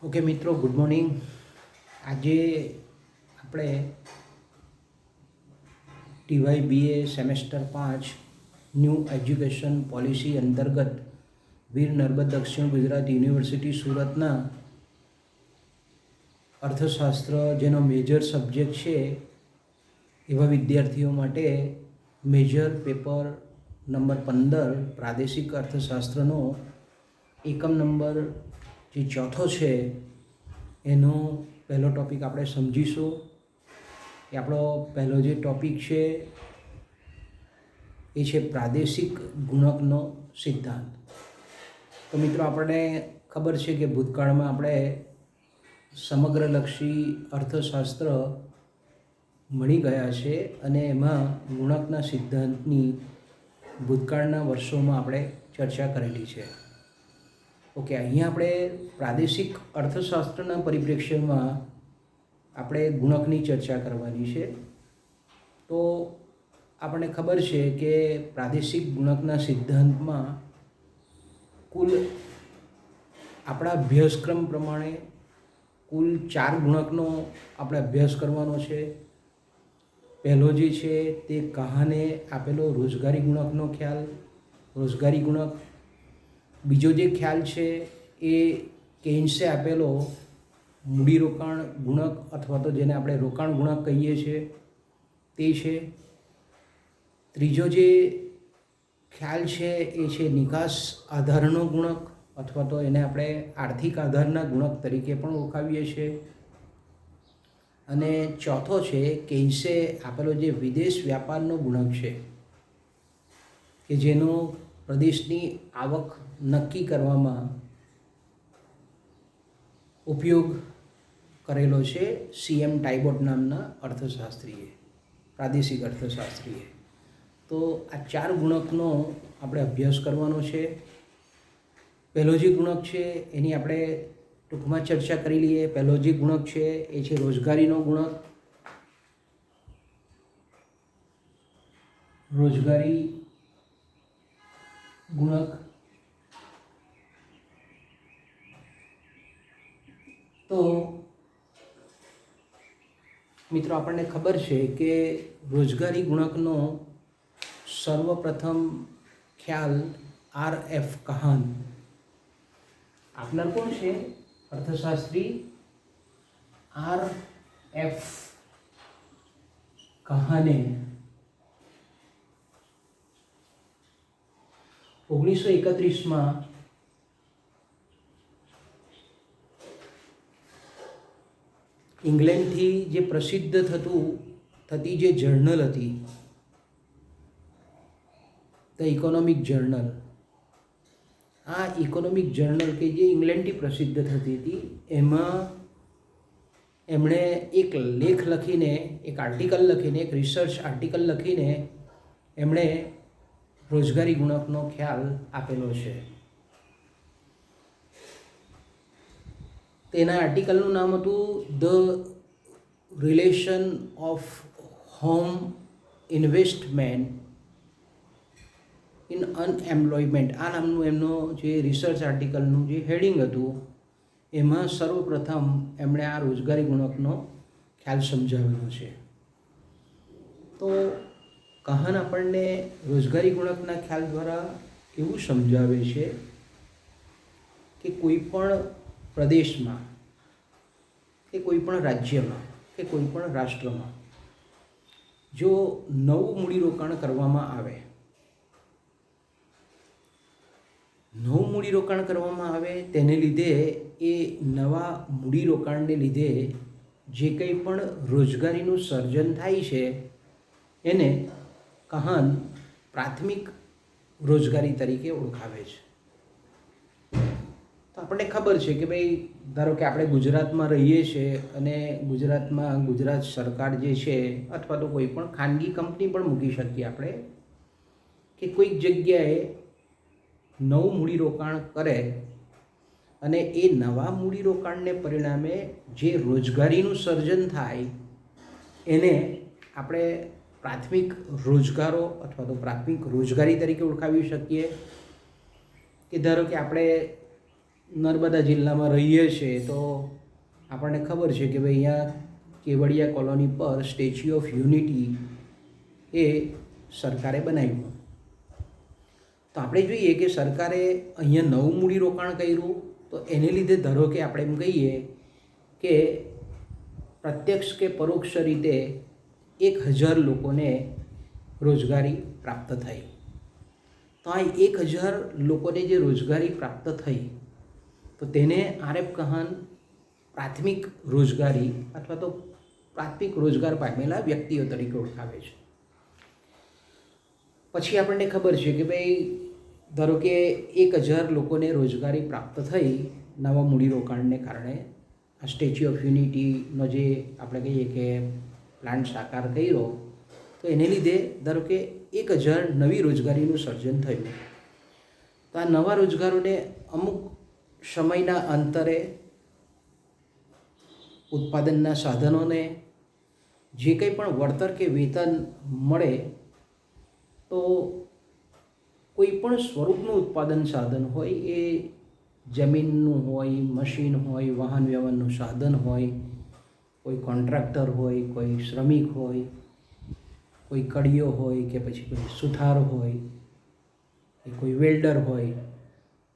Okay મિત્રો, good morning. આજે આપણે TYBA semester 5 new education policy અંતર્ગત વીર નર્મદ દક્ષિણ ગુજરાત યુનિવર્સિટી સુરતના અર્થશાસ્ત્ર જેનો મેજર સબ્જેક્ટ છે એવા વિદ્યાર્થીઓ માટે મેજર પેપર નંબર 15 પ્રાદેશિક અર્થશાસ્ત્રનો એકમ નંબર જે ચોથો છે એનો પહેલો ટૉપિક આપણે સમજીશું. એ આપણો પહેલો જે ટૉપિક છે એ છે પ્રાદેશિક ગુણકનો સિદ્ધાંત. તો મિત્રો, આપણને ખબર છે કે ભૂતકાળમાં આપણે સમગ્રલક્ષી અર્થશાસ્ત્ર ભણી ગયા છે અને એમાં ગુણકના સિદ્ધાંતની ભૂતકાળના વર્ષોમાં આપણે ચર્ચા કરેલી છે. ઓકે, અહીંયા આપણે પ્રાદેશિક અર્થશાસ્ત્રના પરિપ્રેક્ષ્યમાં આપણે ગુણકની ચર્ચા કરવાની છે. તો આપણને ખબર છે કે પ્રાદેશિક ગુણકના સિદ્ધાંતમાં કુલ આપણા અભ્યાસક્રમ પ્રમાણે કુલ 4 ગુણકનો આપણે અભ્યાસ કરવાનો છે. પહેલો જે છે તે કહાને આપેલો રોજગારી ગુણકનો ખ્યાલ, રોજગારી ગુણક. બીજો જે ખ્યાલ છે એ કેન્સે આપેલો મૂડીરોકાણ ગુણક અથવા તો જેને આપણે રોકાણ ગુણક કહીએ છીએ તે છે. ત્રીજો જે ખ્યાલ છે એ છે નિકાસ આધારનો ગુણક અથવા તો એને આપણે આર્થિક આધારના ગુણક તરીકે પણ ઓળખાવીએ છીએ. અને ચોથો છે કેન્સે આપેલો જે વિદેશ વ્યાપારનો ગુણક છે કે જેનો પ્રદેશની આવક નક્કી કરવામાં ઉપયોગ કરેલો છે CM ટાઇબોટ નામના અર્થશાસ્ત્રીએ, પ્રાદેશિક અર્થશાસ્ત્રીએ. તો આ 4 ગુણકનો આપણે અભ્યાસ કરવાનો છે. પહેલો જે ગુણક છે એની આપણે ટૂંકમાં ચર્ચા કરી લઈએ. પહેલો જે ગુણક છે એ છે રોજગારીનો ગુણક. રોજગારી ગુણક તો મિત્રો, આપણને ખબર છે કે રોજગારી ગુણકનો સર્વપ્રથમ ખ્યાલ RF કહાન આપનાર કોણ છે? અર્થશાસ્ત્રી RF કહાને 1931માં ઇંગ્લેન્ડથી જે પ્રસિદ્ધ થતી જે જર્નલ હતી, ધ ઇકોનોમિક જર્નલ, આ ઇકોનોમિક જર્નલ કે જે ઇંગ્લેન્ડથી પ્રસિદ્ધ થતી હતી એમાં એમણે એક લેખ લખીને, એક આર્ટિકલ લખીને, એક રિસર્ચ આર્ટિકલ લખીને એમણે રોજગારી ગુણકનો ખ્યાલ આપેલો છે. તેના આર્ટિકલનું નામ હતું the relation of home investment in unemployment. આ નામનું એમનો જે રિસર્ચ આર્ટિકલનું જે હેડિંગ હતું એમાં સર્વપ્રથમ એમણે આ રોજગારી ગુણકનો ખ્યાલ સમજાવેલો છે. તો કહાન આપણને રોજગારી ગુણકના ખ્યાલ દ્વારા એવું સમજાવે છે કે કોઈ પણ પ્રદેશમાં કે કોઈ પણ રાજ્યમાં કે કોઈ પણ રાષ્ટ્રમાં જો નવું મૂડીરોકાણ કરવામાં આવે, તેને લીધે એ નવા મૂડીરોકાણને લીધે જે કંઈ પણ રોજગારીનું સર્જન થાય છે એને કહાન પ્રાથમિક રોજગારી તરીકે ઓળખાવે છે. તો આપણને ખબર છે કે ભાઈ, ધારો કે આપણે ગુજરાતમાં રહીએ છીએ અને ગુજરાતમાં ગુજરાત સરકાર જે છે અથવા તો કોઈ પણ ખાનગી કંપની પણ મૂકી શકીએ આપણે, કે કોઈક જગ્યાએ નવું મૂડીરોકાણ કરે અને એ નવા મૂડીરોકાણને પરિણામે જે રોજગારીનું સર્જન થાય એને આપણે પ્રાથમિક રોજગારો અથવા તો પ્રાથમિક રોજગારી તરીકે ઓળખાવી શકીએ. કે ધારો કે આપણે નર્મદા જિલ્લામાં રહીએ છીએ તો આપણને ખબર છે કે ભાઈ અહીંયા કેવડિયા કોલોની પર સ્ટેચ્યુ ઓફ યુનિટી એ સરકારે બનાવ્યું. તો આપણે જોઈએ કે સરકારે અહીંયા નવું મૂડીરોકાણ કર્યું, તો એને લીધે ધારો કે આપણે એમ કહીએ કે પ્રત્યક્ષ કે પરોક્ષ રીતે 1000 લોકોને રોજગારી પ્રાપ્ત થઈ. તો આ 1000 લોકોને જે રોજગારી પ્રાપ્ત થઈ તો તેને આરએફ કહાન પ્રાથમિક રોજગારી અથવા તો પ્રાથમિક રોજગાર પામેલા વ્યક્તિઓ તરીકે ઓળખાવે છે. પછી આપણને ખબર છે કે ભાઈ ધારો કે 1000 લોકોને રોજગારી પ્રાપ્ત થઈ નવા મૂડીરોકાણને કારણે. આ સ્ટેચ્યુ ઓફ યુનિટીનો જે આપણે કહીએ કે પ્લાન્ટ સાકાર કર્યો, તો એને લીધે ધારો કે 1000 નવી રોજગારીનું સર્જન થયું. તો આ નવા રોજગારોને અમુક સમયના અંતરે ઉત્પાદનના સાધનોને જે કંઈ પણ વળતર કે વેતન મળે, તો કોઈ પણ સ્વરૂપનું ઉત્પાદન સાધન હોય, એ જમીનનું હોય, મશીન હોય, વાહન વ્યવહારનું સાધન હોય, કોઈ કોન્ટ્રાક્ટર હોય, કોઈ શ્રમિક હોય, કોઈ કડિયો હોય કે પછી કોઈ સુથાર હોય કે કોઈ વેલ્ડર હોય,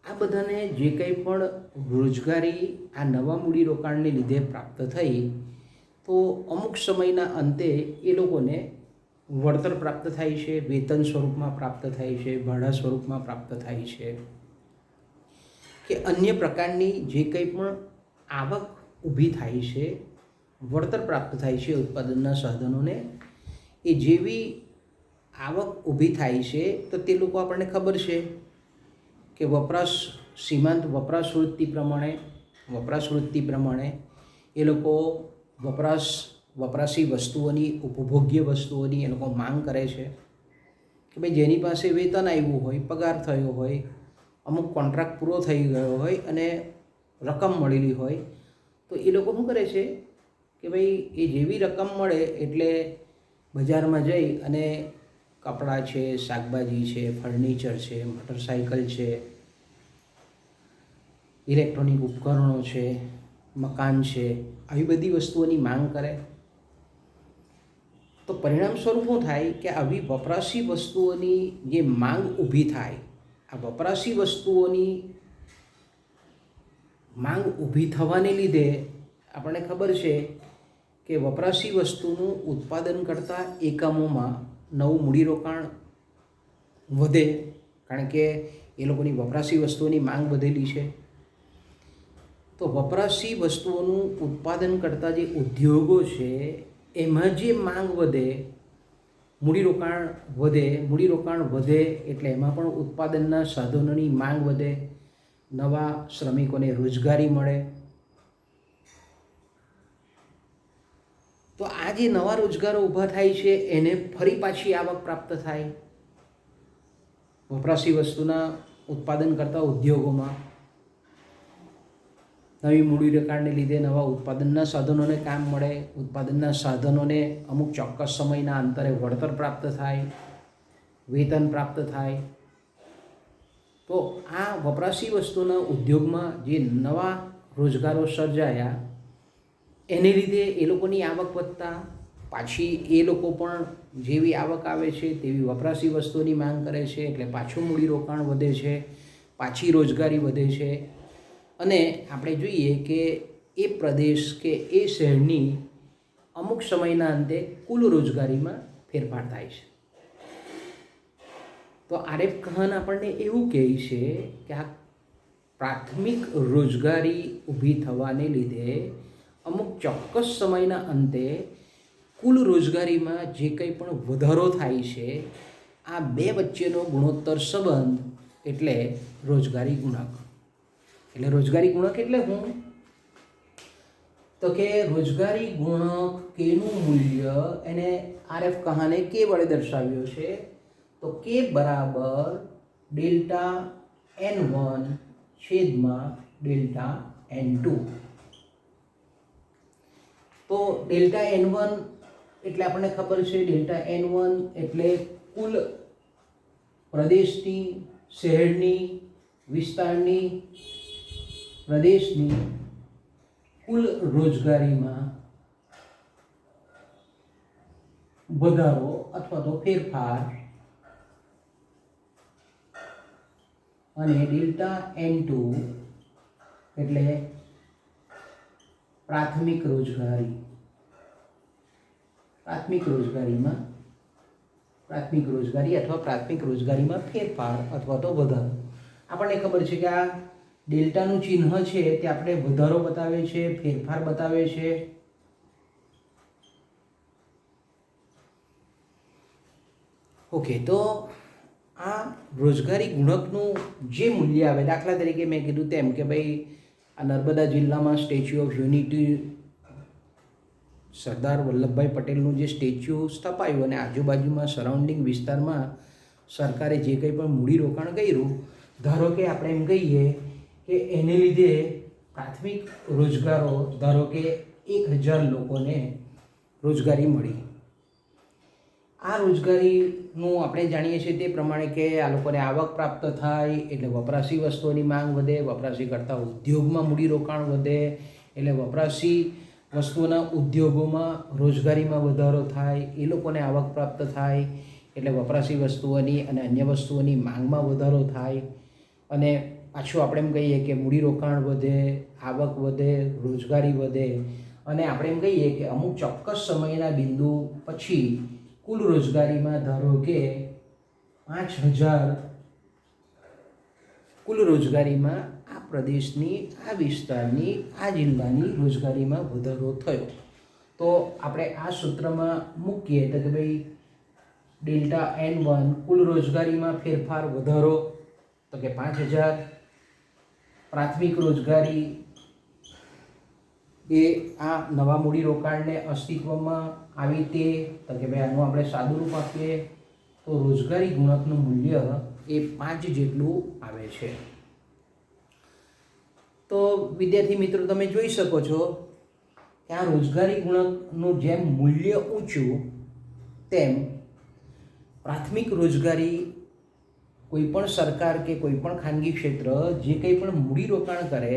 આ બધાને જે કંઈ પણ રોજગારી આ નવા મૂડીરોકાણને લીધે પ્રાપ્ત થઈ, તો અમુક સમયના અંતે એ લોકોને વળતર પ્રાપ્ત થાય છે, વેતન સ્વરૂપમાં પ્રાપ્ત થાય છે, ભાડા સ્વરૂપમાં પ્રાપ્ત થાય છે, કે અન્ય પ્રકારની જે કંઈ પણ આવક ઊભી થાય છે, વળતર પ્રાપ્ત થાય છે ઉત્પાદનના સાધનોને. એ જેવી આવક ઊભી થાય છે તો તે લોકો આપણને ખબર છે કે સીમાંત વપરાશ વૃત્તિ પ્રમાણે એ લોકો વપરાશી વસ્તુઓની, ઉપભોગ્ય વસ્તુઓની એ લોકો માંગ કરે છે કે ભાઈ જેની પાસે વેતન આવ્યું હોય, પગાર થયો હોય, અમુક કોન્ટ્રાક્ટ પૂરો થઈ ગયો હોય અને રકમ મળેલી હોય, તો એ લોકો શું કરે છે કે ભાઈ એ જેવી રકમ મળે એટલે બજારમાં જઈ અને કપડાં છે, શાકભાજી છે, ફર્નિચર છે, મોટરસાઇકલ છે, ઇલેક્ટ્રોનિક ઉપકરણો છે, મકાન છે, આવી બધી વસ્તુઓની માંગ કરે. તો પરિણામ સ્વરૂપ શું થાય કે આવી વપરાશી વસ્તુઓની જે માંગ ઊભી થાય, આ વપરાશી વસ્તુઓની માંગ ઊભી થવાને લીધે આપણને ખબર છે કે વપરાશી વસ્તુનું ઉત્પાદન કરતા એકમોમાં નવું મૂડીરોકાણ વધે, કારણ કે એ લોકોની વપરાશી વસ્તુઓની માંગ વધેલી છે. તો વપરાશી વસ્તુઓનું ઉત્પાદન કરતા જે ઉદ્યોગો છે એમાં જે માંગ વધે, મૂડીરોકાણ વધે એટલે એમાં પણ ઉત્પાદનના સાધનોની માંગ વધે, નવા શ્રમિકોને રોજગારી મળે. તો આ જે નવા રોજગારો ઊભા થાય છે એને ફરી પાછી આવક પ્રાપ્ત થાય વપરાશી વસ્તુના ઉત્પાદન કરતા ઉદ્યોગોમાં. નવી મૂડીરોકાણને લીધે નવા ઉત્પાદનના સાધનોને કામ મળે, ઉત્પાદનના સાધનોને અમુક ચોક્કસ સમયના અંતરે વળતર પ્રાપ્ત થાય, વેતન પ્રાપ્ત થાય. તો આ વપરાશી વસ્તુના ઉદ્યોગમાં જે નવા રોજગારો સર્જાયા એને લીધે એ લોકોની આવક વધતા પાછી એ લોકો પણ જેવી આવક આવે છે તેવી વપરાશી વસ્તુઓની માંગ કરે છે, એટલે પાછું મૂડીરોકાણ વધે છે, પાછી રોજગારી વધે છે. અને આપણે જોઈએ કે એ પ્રદેશ કે એ શહેરની અમુક સમયના અંતે કુલ રોજગારીમાં ફેરફાર થાય છે. તો આરએફ કહાન આપણને એવું કહે છે કે આ પ્રાથમિક રોજગારી ઊભી થવાને લીધે અમુક ચોક્કસ સમયના અંતે કુલ રોજગારીમાં જે કંઈ પણ વધારો થાય છે, આ બે વચ્ચેનો ગુણોત્તર સંબંધ એટલે રોજગારી ગુણક. એટલે રોજગારી ગુણક એટલે શું? તો કે રોજગારી ગુણક કેનું મૂલ્ય એને આરએફ કહાને કે વડે દર્શાવ્યો છે. તો કે બરાબર ડેલ્ટા N1 છેદમાં ડેલ્ટા N2. તો ડેલ્ટા N1 એટલે આપણને ખબર છે ડેલ્ટા N1 એટલે કુલ પ્રદેશની, શહેરની, વિસ્તારની પ્રદેશની કુલ રોજગારીમાં વધારો અથવા તો ફેરફાર, અને ડેલ્ટા N2 એટલે પ્રાથમિક રોજગારી. પ્રાથમિક રોજગારી અથવા પ્રાથમિક રોજગારીમાં ફેરફાર અથવા તો વધારો. આપણને ખબર છે કે આ ડેલ્ટાનું ચિહ્ન છે તે આપણે વધારો બતાવે છે, ફેરફાર બતાવે છે. ઓકે, તો આ રોજગારી ગુણકનું જે મૂલ્ય આવે, દાખલા તરીકે મેં કીધું તેમ કે ભાઈ આ નર્મદા જિલ્લામાં statue of unity, Sardar Vallabhbhai પટેલનું જે સ્ટેચ્યુ સ્થપાયું અને આજુબાજુમાં સરાઉન્ડિંગ વિસ્તારમાં સરકારે જે કંઈ પણ મૂડીરોકાણ કર્યું, ધારો કે આપણે એમ કહીએ કે એને લીધે પ્રાથમિક રોજગારો, ધારો કે 1000 લોકોને રોજગારી મળી. આ રોજગારીનું આપણે જાણીએ છીએ તે પ્રમાણે કે આ લોકોને આવક પ્રાપ્ત થાય એટલે વપરાશી વસ્તુઓની માંગ વધે, વપરાશી કરતાં ઉદ્યોગમાં મૂડીરોકાણ વધે એટલે વપરાશી વસ્તુઓના ઉદ્યોગોમાં રોજગારીમાં વધારો થાય, એ લોકોને આવક પ્રાપ્ત થાય એટલે વપરાશી વસ્તુઓની અને અન્ય વસ્તુઓની માંગમાં વધારો થાય, અને પાછું આપણે એમ કહીએ કે મૂડીરોકાણ વધે, આવક વધે, રોજગારી વધે, અને આપણે એમ કહીએ કે અમુક ચોક્કસ સમયના બિંદુ પછી કુલ રોજગારીમાં ધારો કે 5000 કુલ રોજગારીમાં આ પ્રદેશની, આ વિસ્તારની, આ જિલ્લાની રોજગારીમાં વધારો થયો. તો આપણે આ સૂત્રમાં મૂકીએ તો કે ભાઈ ડેલ્ટા N1 કુલ રોજગારીમાં ફેરફાર, વધારો તો કે 5000, પ્રાથમિક રોજગારી એ આ નવા મૂડીરોકાણને અસ્તિત્વમાં આવી તે, તો કે ભાઈ આનું આપણે સાદુરૂપ આપીએ તો રોજગારી ગુણકનું મૂલ્ય એ 5 જેટલું આવે છે. તો વિદ્યાર્થી મિત્રો, તમે જોઈ શકો છો કે આ રોજગારી ગુણકનું જેમ મૂલ્ય ઊંચું તેમ પ્રાથમિક રોજગારી, કોઈ પણ સરકાર કે કોઈ પણ ખાનગી ક્ષેત્ર જે કંઈ પણ મૂડીરોકાણ કરે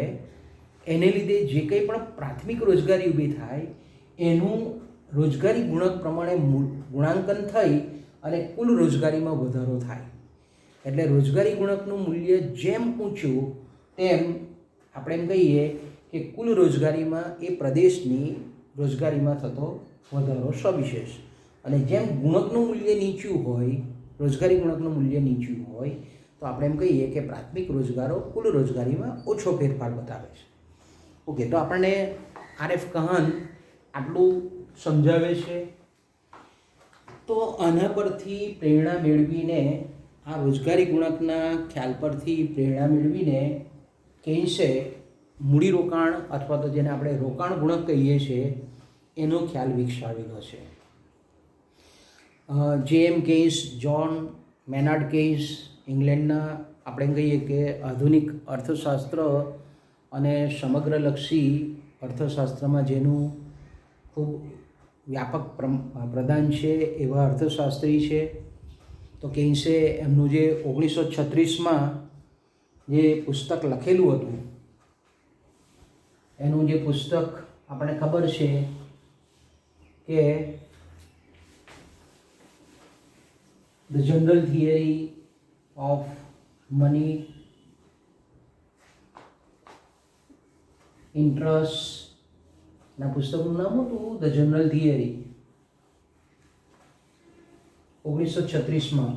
એને લીધે જે કંઈ પણ પ્રાથમિક રોજગારી ઊભી થાય એનું રોજગારી ગુણક પ્રમાણે ગુણાંકન થઈ અને કુલ રોજગારીમાં વધારો થાય. એટલે રોજગારી ગુણકનું મૂલ્ય જેમ ઊંચું તેમ આપણે એમ કહીએ કે કુલ રોજગારીમાં એ પ્રદેશની રોજગારીમાં થતો વધારો સવિશેષ, અને જેમ ગુણકનું મૂલ્ય નીચું હોય, રોજગારી ગુણકનું મૂલ્ય નીચું હોય તો આપણે એમ કહીએ કે પ્રાથમિક રોજગારો કુલ રોજગારીમાં ઓછો ફેરફાર બતાવે છે. ઓકે, તો આપણને RF કહન આટલું સમજાવે છે. તો આના પરથી પ્રેરણા મેળવીને, આ રોજગારી ગુણકના ખ્યાલ પરથી પ્રેરણા મેળવીને કેન્સે મૂડીરોકાણ અથવા તો જેને આપણે રોકાણ ગુણક કહીએ છીએ એનો ખ્યાલ વિકસાવેલો છે. J.M. કેન્સ, જ્હોન મેનાર્ડ કેન્સ, ઇંગ્લેન્ડના આપણે કહીએ કે આધુનિક અર્થશાસ્ત્ર અને સમગ્રલક્ષી અર્થશાસ્ત્રમાં જેનું ખૂબ વ્યાપક પ્રદાન છે એવા અર્થશાસ્ત્રી છે. તો કેન્સે એમનું જે 1936માં જે પુસ્તક લખેલું હતું, એનું જે પુસ્તક આપણને ખબર છે કે the general theory of money, ઇન્ટરેસ્ટના પુસ્તકનું નામ હતું ધ જનરલ થિયરી. 1936માં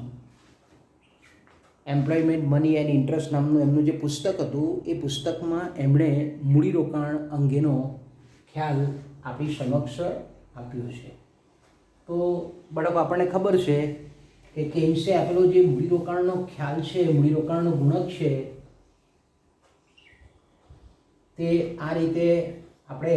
એમ્પ્લોયમેન્ટ, મની એન્ડ ઇન્ટરેસ્ટ નામનું એમનું જે પુસ્તક હતું એ પુસ્તકમાં એમણે મૂડીરોકાણ અંગેનો ખ્યાલ આપણી સમક્ષ આપ્યો છે. તો બરાબર આપણને ખબર છે કે કેન્સે આપેલો જે મૂડીરોકાણનો ખ્યાલ છે, મૂડીરોકાણનો ગુણક છે, તે આ રીતે આપણે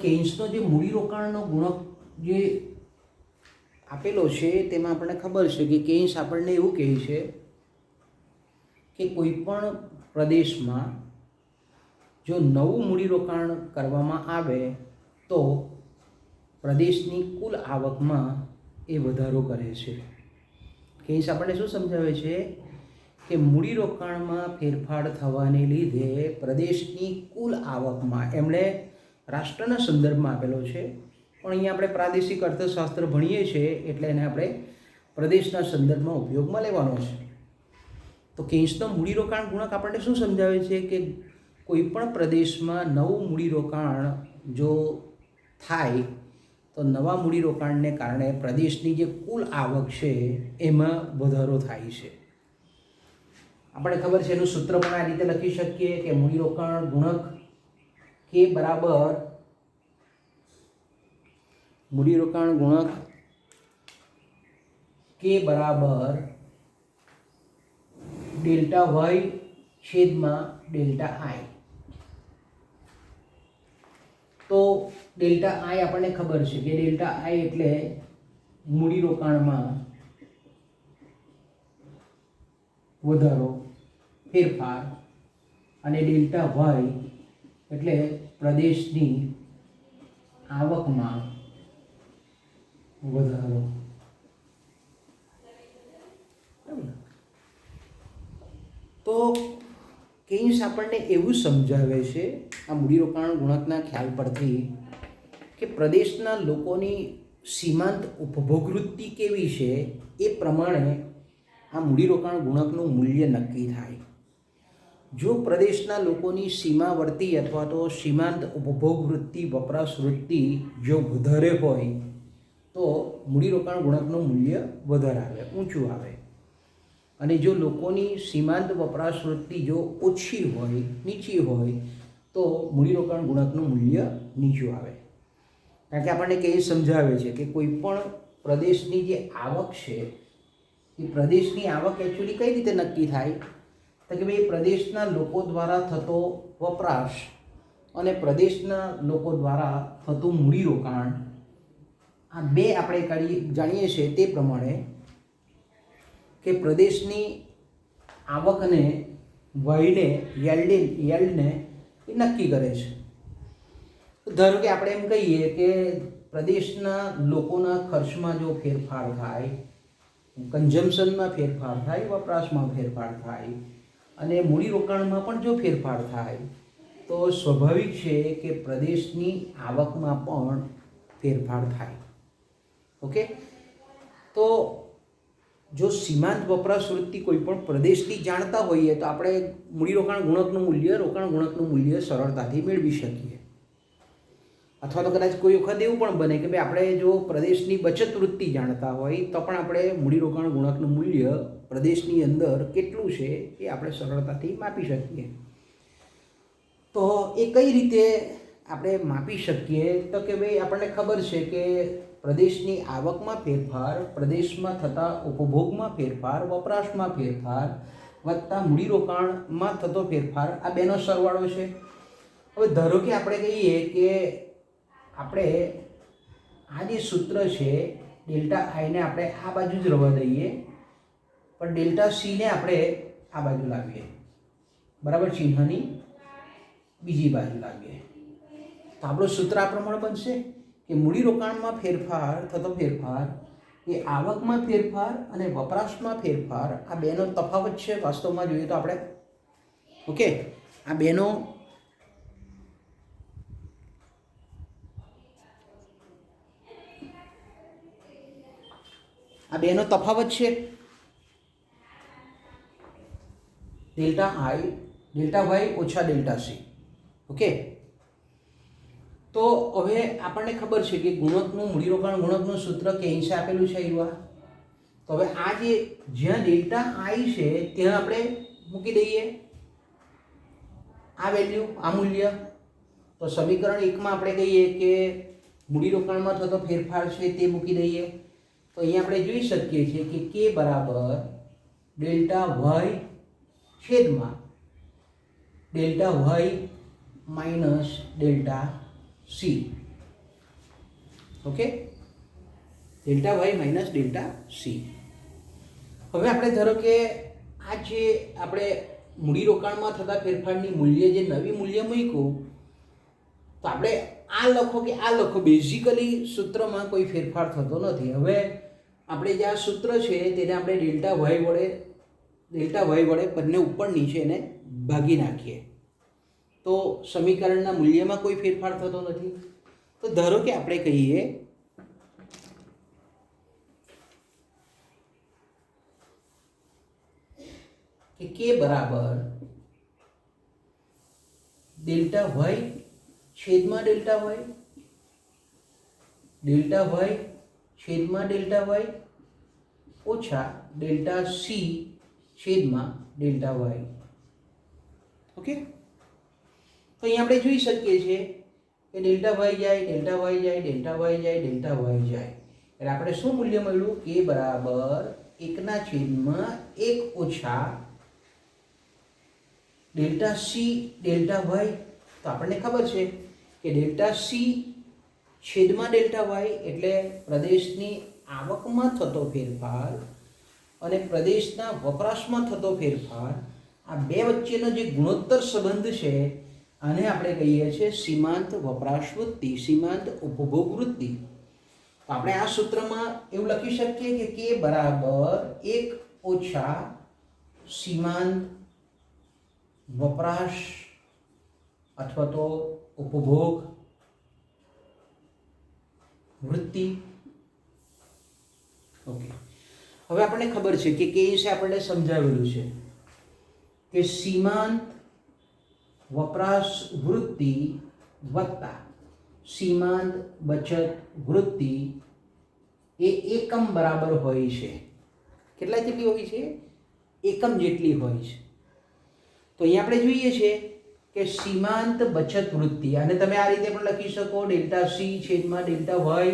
કેન્સનો જે મૂડીરોકાણનો ગુણક જે આપેલો છે તેમાં આપણને ખબર છે કે કેન્સ આપણને એવું કહે છે કે કોઈ પણ પ્રદેશમાં જો નવું મૂડીરોકાણ કરવામાં આવે તો પ્રદેશની કુલ આવકમાં એ વધારો કરે છે. કેસ આપણને શું સમજાવે છે કે મૂડીરોકાણમાં ફેરફાર થવાને લીધે પ્રદેશની કુલ આવકમાં, એમણે રાષ્ટ્રના સંદર્ભમાં આપેલો છે પણ અહીંયા આપણે પ્રાદેશિક અર્થશાસ્ત્ર ભણીએ છીએ એટલે એને આપણે પ્રદેશના સંદર્ભમાં ઉપયોગમાં લેવાનો છે. તો કેન્સનો મૂડીરોકાણ ગુણક આપણને શું સમજાવે છે કે કોઈપણ પ્રદેશમાં નવું મૂડીરોકાણ જો થાય તો નવા મૂડીરોકાણને કારણે પ્રદેશની જે કુલ આવક છે એમાં વધારો થાય છે. આપણે ખબર છે એનું સૂત્ર પણ આ રીતે લખી શકીએ કે મૂડીરોકાણ ગુણક કે બરાબર મૂડીરોકાણ ગુણક કે બરાબર ડેલ્ટા વાય છેદમાં ડેલ્ટા આઈ. તો ડેલ્ટા આઈ આપણને ખબર છે કે ડેલ્ટા આઈ એટલે મૂડીરોકાણમાં વધારો, ફેરફાર, અને ડેલ્ટા વાય એટલે પ્રદેશની આવકમાં વધારો. તો કેન્સ આપણને એવું સમજાવે છે આ મૂડીરોકાણ ગુણકના ખ્યાલ પરથી કે પ્રદેશના લોકોની સીમાંત ઉપભોગવૃત્તિ કેવી છે એ પ્રમાણે આ મૂડીરોકાણ ગુણકનું મૂલ્ય નક્કી થાય. જો પ્રદેશના લોકોની સીમાવર્તી અથવા તો સીમાંત ઉપભોગવૃત્તિ, વપરાશવૃત્તિ જો વધારે હોય તો મૂડીરોકાણ ગુણકનું મૂલ્ય વધારે આવે, ઊંચું આવે. અને જો લોકોની સીમાંત વપરાશવૃત્તિ જો ઓછી હોય, નીચી હોય તો મૂડીરોકાણ ગુણકનું મૂલ્ય નીચું આવે. કારણ કે આપણને કંઈ સમજાવે છે કે કોઈ પણ પ્રદેશની જે આવક છે એ પ્રદેશની આવક એકચ્યુઅલી કઈ રીતે નક્કી થાય તો કે ભાઈ પ્રદેશના લોકો દ્વારા થતો વપરાશ અને પ્રદેશના લોકો દ્વારા થતું મૂડીરોકાણ, આ બે આપણે જાણીએ છીએ તે પ્રમાણે કે પ્રદેશની આવકને, વયને, યલ્ડને એ નક્કી કરે છે. ધારો કે આપણે એમ કહીએ કે પ્રદેશના લોકોના ખર્ચમાં જો ફેરફાર થાય, કન્ઝમ્પશનમાં ફેરફાર થાય, વપરાશમાં ફેરફાર થાય અને મૂડીરોકાણમાં પણ જો ફેરફાર થાય તો સ્વાભાવિક છે કે પ્રદેશની આવકમાં પણ ફેરફાર થાય. ઓકે, તો જો સીમાંત વપરાશવૃત્તિ કોઈ પણ પ્રદેશની જાણતા હોઈએ તો આપણે મૂડીરોકાણ ગુણકનું મૂલ્ય, રોકાણ ગુણકનું મૂલ્ય સરળતાથી મેળવી શકીએ. અથવા તો કદાચ કોઈ વખત એવું પણ બને કે ભાઈ આપણે જો પ્રદેશની બચત વૃત્તિ જાણતા હોય તો પણ આપણે મૂડીરોકાણ ગુણકનું મૂલ્ય પ્રદેશની અંદર કેટલું છે એ આપણે સરળતાથી માપી શકીએ. તો એ કઈ રીતે આપણે માપી શકીએ તો કે ભાઈ આપણને ખબર છે કે પ્રદેશની આવકમાં ફેરફાર, પ્રદેશમાં થતા ઉપભોગમાં ફેરફાર, વપરાશમાં ફેરફાર વત્તા મૂડીરોકાણમાં થતો ફેરફાર, આ બેનો સરવાળો છે. હવે ધારો કે આપણે કહીએ કે આપણે આ જે સૂત્ર છે ડેલ્ટા આઈને આપણે આ બાજુ જ રહેવા દઈએ પણ ડેલ્ટા સીને આપણે આ બાજુ લાવીએ, બરાબર, ચિહ્નની બીજી બાજુ લાવીએ. તો આપણું સૂત્ર આ પ્રમાણે બનશે કે મૂડીરોકાણમાં ફેરફાર થતો ફેરફાર એ આવકમાં ફેરફાર અને વપરાશમાં ફેરફાર, આ બેનો તફાવત છે વાસ્તવમાં જોઈએ તો આપણે. ઓકે, આ બેનો તફાવત છે ડેલ્ટા આઈ, ડેલ્ટા વાય ઓછા ડેલ્ટા સી. ઓકે, તો હવે આપણને ખબર છે કે ગુણકનું, મૂડીરોકાણ ગુણકનું સૂત્ર કેન્સે આપેલું છે યુવા. તો હવે આ જે જ્યાં ડેલ્ટા આઈ છે ત્યાં આપણે મૂકી દઈએ આ વેલ્યુ, આ મૂલ્ય. તો સમીકરણ 1માં આપણે કહીએ કે મૂડીરોકાણમાં થતો ફેરફાર છે તે મૂકી દઈએ. તો અહીંયા આપણે જોઈ શકીએ છીએ કે કે બરાબર ડેલ્ટા વાય છેદમાં delta y minus delta c. Okay, delta y minus delta c. હવે આપણે ધારો કે આ જે આપણે મૂડીરોકાણમાં થતા ફેરફારની મૂલ્ય જે નવી મૂલ્ય મૂક્યું તો આપણે આ લખો કે આ લખો, બેઝિકલી સૂત્રમાં કોઈ ફેરફાર થતો નથી. હવે આપણે જે આ સૂત્ર છે તેને આપણે ડેલ્ટા વાય વડે બંને ઉપર નીચે એને ભાગી નાખીએ તો સમીકરણના મૂલ્યમાં કોઈ ફેરફાર થતો નથી. તો ધારો કે આપણે કહીએ કે કે બરાબર ડેલ્ટા વાય છેદમાં ડેલ્ટા વાય, ડેલ્ટા વાય છેદમાં ડેલ્ટા વાય ઓછા ડેલ્ટા સી છેદમાં ડેલ્ટા વાય. ઓકે, તો અહીંયા આપણે જોઈ શકીએ છીએ કે ડેલ્ટા વાય જાય, ડેલ્ટા વાય જાય, ડેલ્ટા વાય જાય, ડેલ્ટા વાય જાય. એટલે આપણે શું મૂલ્ય મળ્યું? કે બરાબર 1/1 ઓછા ડેલ્ટા સી ડેલ્ટા વાય. તો આપણને ખબર છે કે ડેલ્ટા સી છેદમાં ડેલ્ટા વાય એટલે પ્રદેશની આવકમાં થતો ફેરફાર અને પ્રદેશના વપરાશમાં થતો ફેરફાર, આ બે વચ્ચેનો જે ગુણોત્તર સંબંધ છે આને આપણે કહીએ છીએ સીમાંત વપરાશ વૃત્તિ, સીમાંત ઉપભોગ વૃત્તિ. તો આપણે આ સૂત્રમાં એવું લખી શકીએ કે કે બરાબર 1 ઓછા સીમાંત વપરાશ અથવા તો ઉપભોગ વૃત્તિ. ઓકે, હવે આપણને ખબર છે કે વિશે આપણને સમજાવેલું છે કે સીમાંત વપરાશ વૃત્તિ વત્તા સીમાંત બચત વૃત્તિ એ એકમ બરાબર હોય છે. કેટલા જેટલી હોય છે? એકમ જેટલી હોય છે. તો અહીંયા આપણે જોઈએ છે કે સીમાંત બચત વૃત્તિ, અને તમે આ રીતે પણ લખી શકો ડેલ્ટા સી છેદમાં ડેલ્ટા વાય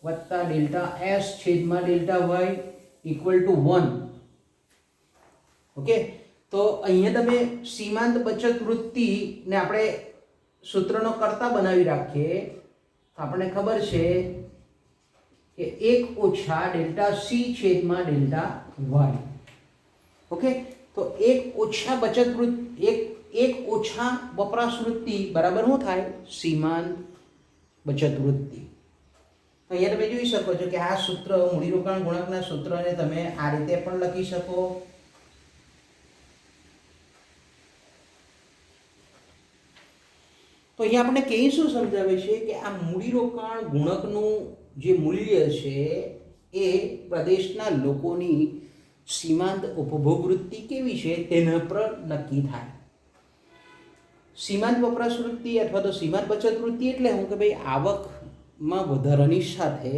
વત્તા ડેલ્ટા એસ છેદમાં delta y equal to 1. Okay, તો અહીંયા તમે સીમાંત બચત વૃત્તિને આપણે સૂત્રનો કર્તા બનાવી રાખીએ તો આપણને ખબર છે કે 1 ઓછા ડેલ્ટા સી છેદમાં ડેલ્ટા વાય. ઓકે, તો 1 ઓછા બચત વૃત્તિ, એક ઓછા વપરાશ વૃત્તિ બરાબર શું થાય? સીમાંત બચત વૃત્તિ. તો અહીંયા તમે જોઈ શકો છો કે આ સૂત્ર મૂડીરોકાણ ગુણાંકના સૂત્રને તમે આ રીતે પણ લખી શકો. તો અહીંયા આપણે કઈ શું સમજાવે છે કે આ મૂડીરોકાણ ગુણકનું જે મૂલ્ય છે એ પ્રદેશના લોકોની સીમાંત ઉપભોગ વૃત્તિ કેવી છે તેના પર નક્કી થાય. સીમાંત વપરાશ વૃત્તિ અથવા તો સીમાંત બચત વૃત્તિ એટલે હું કે ભાઈ આવકમાં વધારાની સાથે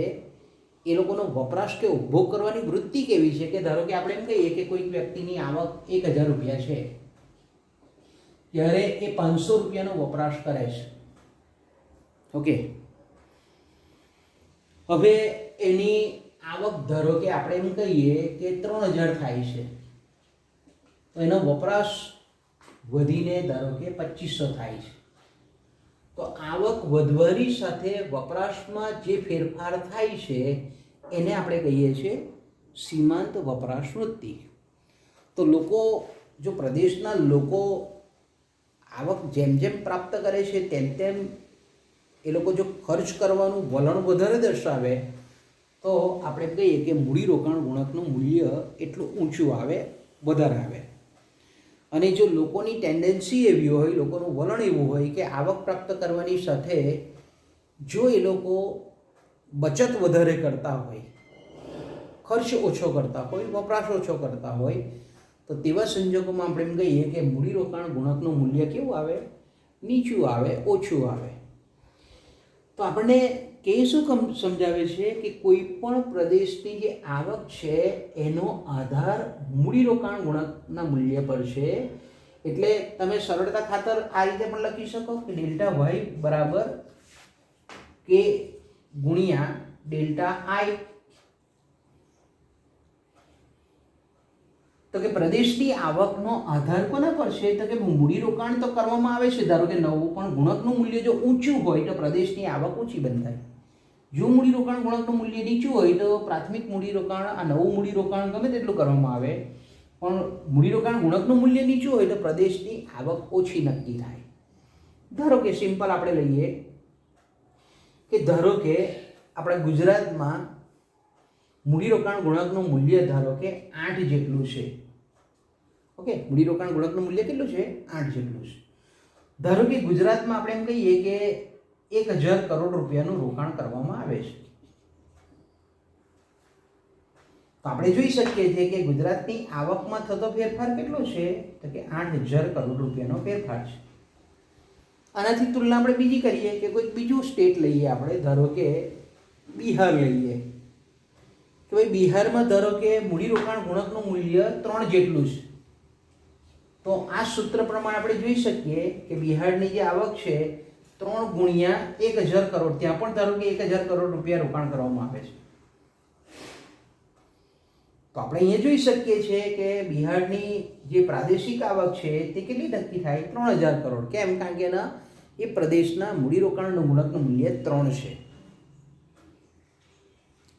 એ લોકોનો વપરાશ કે ઉપભોગ કરવાની વૃત્તિ કેવી છે. કે ધારો કે આપણે એમ કહીએ કે કોઈક વ્યક્તિની આવક 1000 રૂપિયા છે ત્યારે એ 500 રૂપિયાનો વપરાશ કરે છે. ઓકે, હવે એની આવક ધારો કે આપણે એમ કહીએ કે 3000 થાય છે તો એનો વપરાશ વધીને ધારો કે 2500 થાય છે. તો આવક વધવાની સાથે વપરાશમાં જે ફેરફાર થાય છે એને આપણે કહીએ છીએ સીમાંત વપરાશ વૃત્તિ. તો લોકો જો પ્રદેશના લોકો આવક જેમ જેમ પ્રાપ્ત કરે છે તેમ તેમ એ લોકો જો ખર્ચ કરવાનું વલણ વધારે દર્શાવે તો આપણે કહીએ કે મૂડીરોકાણ ગુણકનું મૂલ્ય એટલું ઊંચું આવે, વધારે આવે. અને જો લોકોની ટેન્ડન્સી એવી હોય, લોકોનું વલણ એવું હોય કે આવક પ્રાપ્ત કરવાની સાથે જો એ લોકો બચત વધારે કરતા હોય, ખર્ચ ઓછો કરતા હોય, વપરાશ ઓછો કરતા હોય તો તેવા સંજોગોમાં આપણે એમ કહીએ કે મૂડીરોકાણ ગુણકનું મૂલ્ય કેવું આવે? નીચું આવે, ઓછું આવે. તો આપણને કે શું સમજાવે છે કે કોઈ પણ પ્રદેશની જે આવક છે એનો આધાર મૂડીરોકાણ ગુણકના મૂલ્ય પર છે. એટલે તમે સરળતા ખાતર આ રીતે પણ લખી શકો કે ડેલ્ટા વાય બરાબર કે ગુણ્યા ડેલ્ટા આઈ. તો કે પ્રદેશની આવકનો આધાર કોના પર છે? તો કે મૂડીરોકાણ તો કરવામાં આવે છે ધારો કે નવું, પણ ગુણકનું મૂલ્ય જો ઊંચું હોય તો પ્રદેશની આવક ઊંચી બંધાય. જો મૂડીરોકાણ ગુણકનું મૂલ્ય નીચું હોય તો પ્રાથમિક મૂડીરોકાણ, આ નવું મૂડીરોકાણ ગમે તેટલું કરવામાં આવે પણ મૂડીરોકાણ ગુણકનું મૂલ્ય નીચું હોય તો પ્રદેશની આવક ઓછી નક્કી થાય. ધારો કે સિમ્પલ આપણે લઈએ કે ધારો કે આપણા ગુજરાતમાં મૂડીરોકાણ ગુણકનું મૂલ્ય ધારો કે 8 જેટલું છે. ઓકે, મૂડીરોકાણ ગુણકનું મૂલ્ય કેટલું છે? 8 જેટલું છે. ધારો કે ગુજરાતમાં આપણે એમ કહીએ કે 1000 કરોડ રૂપિયાનું રોકાણ કરવામાં આવે છે. તો આપણે જોઈ શકીએ છીએ કે ગુજરાતની આવકમાં થતો ફેરફાર કેટલો છે? તો કે 8000 કરોડ રૂપિયાનો ફેરફાર છે. આનાથી તુલના આપણે બીજી કરીએ કે કોઈ બીજું સ્ટેટ લઈએ આપણે, ધારો કે બિહાર લઈએ કે ભાઈ બિહારમાં ધારો કે મૂડીરોકાણ ગુણકનું મૂલ્ય 3 જેટલું છે. તો આ સૂત્ર પ્રમાણે આપણે જોઈ શકીએ કે બિહારની જે આવક છે 3 ગુણ્યા 1000 કરોડ, ત્યાં પણ ધારો કે 1000 કરોડ રૂપિયા રોકાણ કરવામાં આવે છે. તો આપણે અહીંયા જોઈ શકીએ છીએ કે બિહારની જે પ્રાદેશિક આવક છે તે કેટલી નક્કી થાય? 3000 કરોડ. કેમ? કારણ કે એના એ પ્રદેશના મૂડીરોકાણનું ગુણકનું મૂલ્ય 3 છે.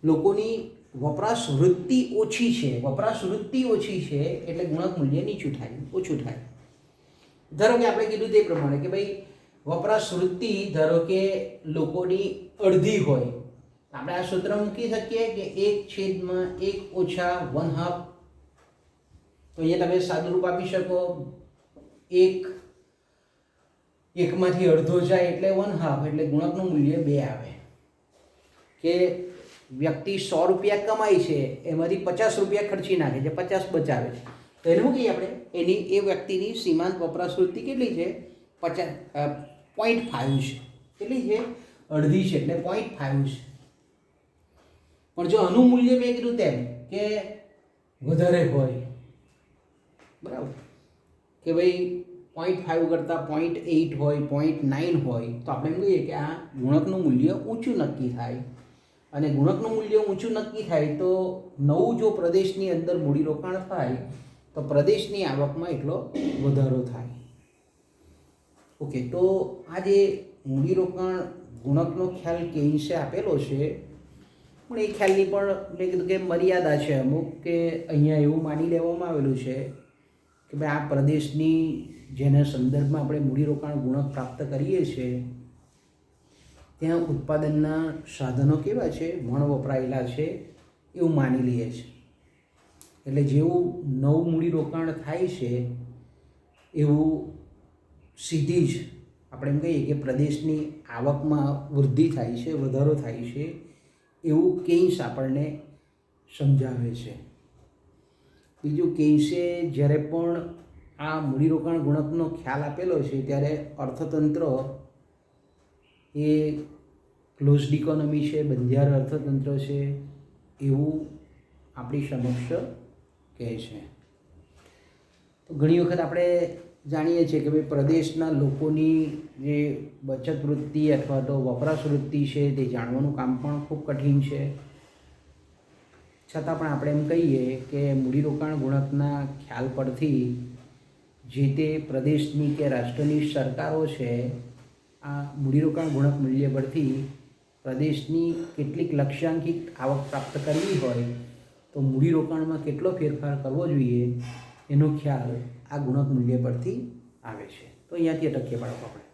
લોકોની વપરાશ વૃત્તિ ઓછી છે, વપરાશ વૃત્તિ ઓછી છે એટલે ગુણક મૂલ્ય નીચું થાય, ઓછું થાય. ધારો કે આપણે કીધું તે પ્રમાણે કે ભાઈ વપરાશ વૃત્તિ ધારો કે લોકોની અડધી હોય, આપણે આ સૂત્ર મૂકી શકીએ કે 1/1 ઓછા 1/2. તો અહીંયા તમે સાદુરૂપ આપી શકો, 1 અડધો જાય એટલે 1/2, એટલે ગુણકનું મૂલ્ય 2 આવે. કે વ્યક્તિ 100 રૂપિયા કમાય છે, એમાંથી 50 રૂપિયા ખર્ચી નાખે છે, 50 બચાવે છે. તો એને શું કહીએ આપણે? એની એ વ્યક્તિની સીમાંત વપરાશ વૃત્તિ કેટલી છે? 0.5 છે. કેટલી છે? અડધી છે, એટલે 0.5 છે. પણ જો આનું મૂલ્ય મેં કીધું તેમ કે વધારે હોય, બરાબર, કે ભાઈ 0.5 કરતાં 0.8 હોય, 0.9 હોય, તો આપણે એમ કહીએ કે આ ગુણકનું મૂલ્ય ઊંચું નક્કી થાય. અને ગુણકનું મૂલ્ય ઊંચું નક્કી થાય તો નવું જો પ્રદેશની અંદર મૂડીરોકાણ થાય તો પ્રદેશની આવકમાં એટલો વધારો થાય. ઓકે, તો આ જે મૂડીરોકાણ ગુણકનો ખ્યાલ કેન્સે આપેલો છે, પણ એ ખ્યાલની પણ મેં કીધું કે મર્યાદા છે અમુક, કે અહીંયા એવું માની લેવામાં આવેલું છે કે ભાઈ આ પ્રદેશની જેના સંદર્ભમાં આપણે મૂડીરોકાણ ગુણક પ્રાપ્ત કરીએ છીએ ત્યાં ઉત્પાદનના સાધનો કેવા છે? વણ વપરાયેલા છે એવું માની લઈએ છીએ. એટલે જેવું નવું મૂડીરોકાણ થાય છે એવું સીધી જ આપણે એમ કહીએ કે પ્રદેશની આવકમાં વૃદ્ધિ થાય છે, વધારો થાય છે, એવું કેન્સ આપણને સમજાવે છે. બીજું, કેન્સે જ્યારે પણ આ મૂડીરોકાણ ગુણકનો ખ્યાલ આપેલો છે ત્યારે અર્થતંત્ર એ ક્લોઝડ ઇકોનોમી છે, બંધિયાર અર્થતંત્ર છે એવું આપણી સમક્ષ કહે છે. તો ઘણી વખત આપણે જાણીએ છીએ કે ભાઈ પ્રદેશના લોકોની જે બચત વૃત્તિ અથવા તો વપરાશ વૃત્તિ છે તે જાણવાનું કામ પણ ખૂબ કઠિન છે. છતાં પણ આપણે એમ કહીએ કે મૂડીરોકાણ ગુણકના ખ્યાલ પરથી જે તે પ્રદેશની કે રાષ્ટ્રની સરકારો છે આ મૂડીરોકાણ ગુણક મૂલ્ય પરથી પ્રદેશની કેટલીક લક્ષ્યાંકિત આવક પ્રાપ્ત કરવી હોય તો મૂડીરોકાણમાં કેટલો ફેરફાર કરવો જોઈએ એનો ખ્યાલ આ ગુણક મૂલ્ય પરથી આવે છે. તો અહીંયાથી અટકીએ બાળકો આપણે.